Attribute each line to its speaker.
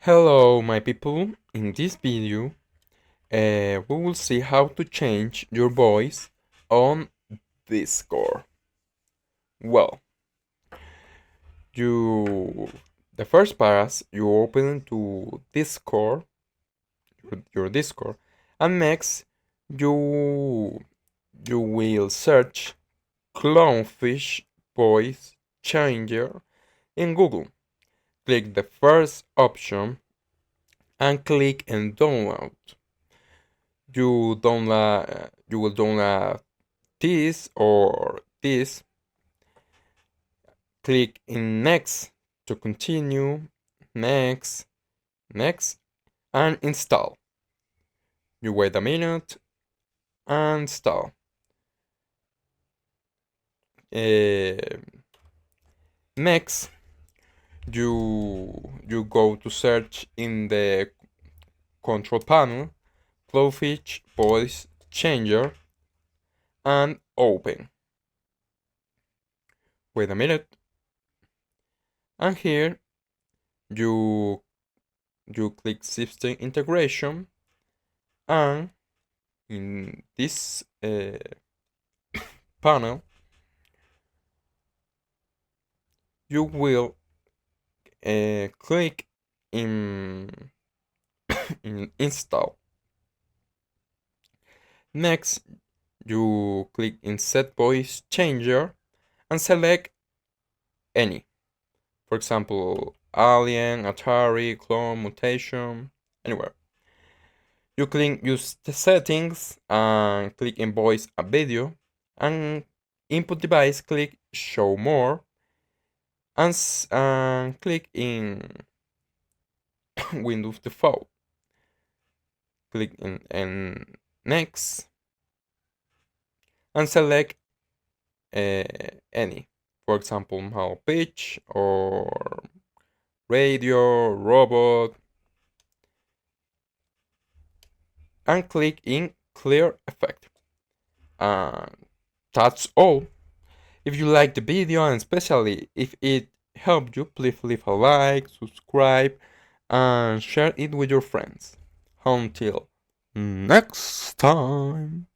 Speaker 1: Hello my people, in this video we will see how to change your voice on Discord. Well, the first part you open to Discord, your Discord, and next you will search clownfish voice changer in Google. Click the first option and click in download. You will download this or this. Click in next to continue, next, and install. You wait a minute and install. Next, you go to search in the control panel, clownfish voice changer, and open. Wait a minute. And here you click system integration, and in this panel you will click in install. Next, you click in set voice changer and select any. For example, Alien, Atari, Clone, Mutation, anywhere. You click use the settings and click in voice and video, and input device click show more, and click in Windows default. Click in next and select any. For example, how pitch or radio, robot, and click in clear effect. And that's all. If you like the video and especially if it helped you, please leave a like, subscribe, and share it with your friends. Until next time.